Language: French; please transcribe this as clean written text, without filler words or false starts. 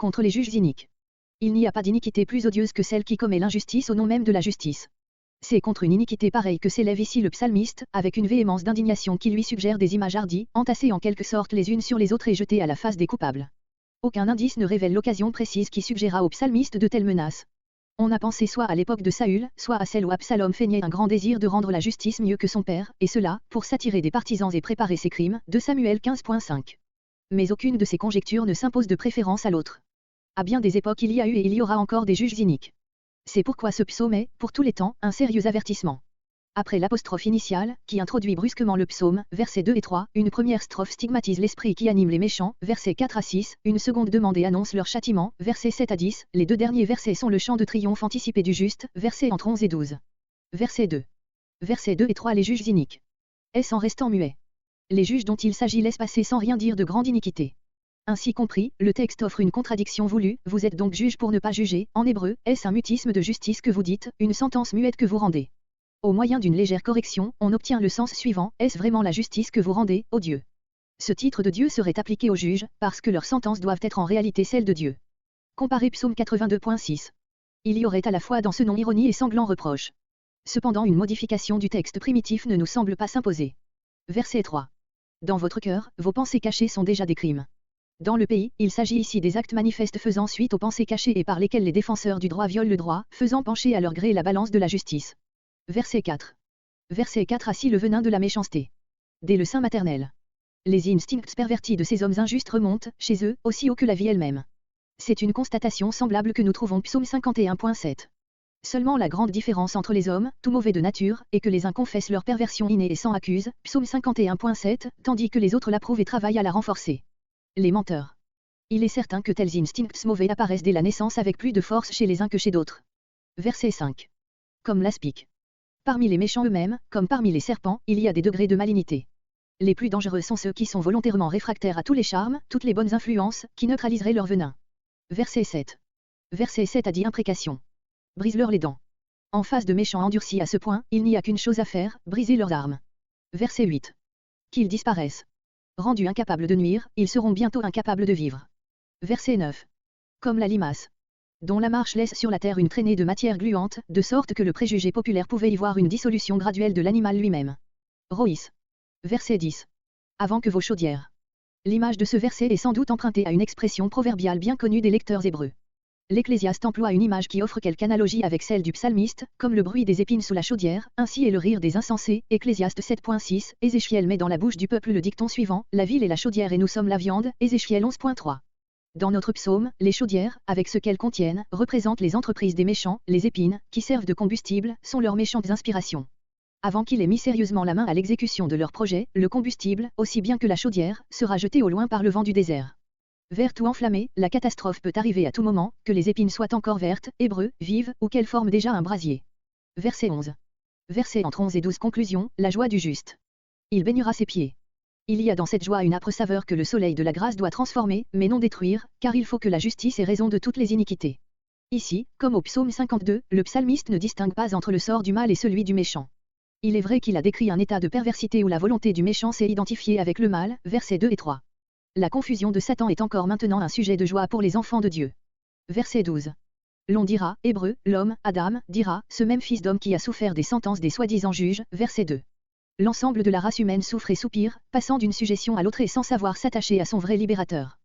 contre les juges iniques. Il n'y a pas d'iniquité plus odieuse que celle qui commet l'injustice au nom même de la justice. C'est contre une iniquité pareille que s'élève ici le psalmiste, avec une véhémence d'indignation qui lui suggère des images hardies, entassées en quelque sorte les unes sur les autres et jetées à la face des coupables. Aucun indice ne révèle l'occasion précise qui suggéra au psalmiste de telles menaces. On a pensé soit à l'époque de Saül, soit à celle où Absalom feignait un grand désir de rendre la justice mieux que son père, et cela, pour s'attirer des partisans et préparer ses crimes, 2 Samuel 15.5. Mais aucune de ces conjectures ne s'impose de préférence à l'autre. À bien des époques il y a eu et il y aura encore des juges iniques. C'est pourquoi ce psaume est, pour tous les temps, un sérieux avertissement. Après l'apostrophe initiale, qui introduit brusquement le psaume, versets 2 et 3, une première strophe stigmatise l'esprit qui anime les méchants, versets 4 à 6, une seconde demande et annonce leur châtiment, versets 7 à 10, les 2 derniers versets sont le chant de triomphe anticipé du juste, versets entre 11 et 12. Verset 2. Versets 2 et 3 les juges iniques. Est-ce en restant muets? Les juges dont il s'agit laissent passer sans rien dire de grande iniquité. Ainsi compris, le texte offre une contradiction voulue, vous êtes donc juge pour ne pas juger, en hébreu, est-ce un mutisme de justice que vous dites, une sentence muette que vous rendez? Au moyen d'une légère correction, on obtient le sens suivant, est-ce vraiment la justice que vous rendez, ô Dieu? Ce titre de Dieu serait appliqué aux juges, parce que leurs sentences doivent être en réalité celles de Dieu. Comparez Psaume 82.6. Il y aurait à la fois dans ce nom ironie et sanglant reproche. Cependant une modification du texte primitif ne nous semble pas s'imposer. Verset 3. Dans votre cœur, vos pensées cachées sont déjà des crimes. Dans le pays, il s'agit ici des actes manifestes faisant suite aux pensées cachées et par lesquels les défenseurs du droit violent le droit, faisant pencher à leur gré la balance de la justice. Verset 4. Verset 4 assis le venin de la méchanceté. Dès le sein maternel. Les instincts pervertis de ces hommes injustes remontent, chez eux, aussi haut que la vie elle-même. C'est une constatation semblable que nous trouvons Psaume 51.7. Seulement la grande différence entre les hommes, tout mauvais de nature, est que les uns confessent leur perversion innée et s'en accusent, Psaume 51.7, tandis que les autres l'approuvent et travaillent à la renforcer. Les menteurs. Il est certain que tels instincts mauvais apparaissent dès la naissance avec plus de force chez les uns que chez d'autres. Verset 5. Comme l'aspic. Parmi les méchants eux-mêmes, comme parmi les serpents, il y a des degrés de malignité. Les plus dangereux sont ceux qui sont volontairement réfractaires à tous les charmes, toutes les bonnes influences, qui neutraliseraient leur venin. Verset 7. Verset 7 a dit imprécation. Brise-leur les dents. En face de méchants endurcis à ce point, il n'y a qu'une chose à faire, briser leurs armes. Verset 8. Qu'ils disparaissent. Rendus incapables de nuire, ils seront bientôt incapables de vivre. Verset 9. Comme la limace, dont la marche laisse sur la terre une traînée de matière gluante, de sorte que le préjugé populaire pouvait y voir une dissolution graduelle de l'animal lui-même. Roïs. Verset 10. Avant que vos chaudières. L'image de ce verset est sans doute empruntée à une expression proverbiale bien connue des lecteurs hébreux. L'Ecclésiaste emploie une image qui offre quelque analogie avec celle du psalmiste, comme le bruit des épines sous la chaudière, ainsi est le rire des insensés, Ecclésiaste 7.6, Ézéchiel met dans la bouche du peuple le dicton suivant, la ville est la chaudière et nous sommes la viande, Ézéchiel 11.3. Dans notre psaume, les chaudières, avec ce qu'elles contiennent, représentent les entreprises des méchants, les épines, qui servent de combustible, sont leurs méchantes inspirations. Avant qu'ils aient mis sérieusement la main à l'exécution de leur projet, le combustible, aussi bien que la chaudière, sera jeté au loin par le vent du désert. Verte ou enflammée, la catastrophe peut arriver à tout moment, que les épines soient encore vertes, hébreux, vives, ou qu'elles forment déjà un brasier. Verset 11. Verset entre 11 et 12 conclusion, la joie du juste. Il baignera ses pieds. Il y a dans cette joie une âpre saveur que le soleil de la grâce doit transformer, mais non détruire, car il faut que la justice ait raison de toutes les iniquités. Ici, comme au psaume 52, le psalmiste ne distingue pas entre le sort du mal et celui du méchant. Il est vrai qu'il a décrit un état de perversité où la volonté du méchant s'est identifiée avec le mal, versets 2 et 3. La confusion de Satan est encore maintenant un sujet de joie pour les enfants de Dieu. Verset 12. L'on dira, hébreu, l'homme, Adam, dira, ce même fils d'homme qui a souffert des sentences des soi-disant juges, verset 2. L'ensemble de la race humaine souffre et soupire, passant d'une suggestion à l'autre et sans savoir s'attacher à son vrai libérateur.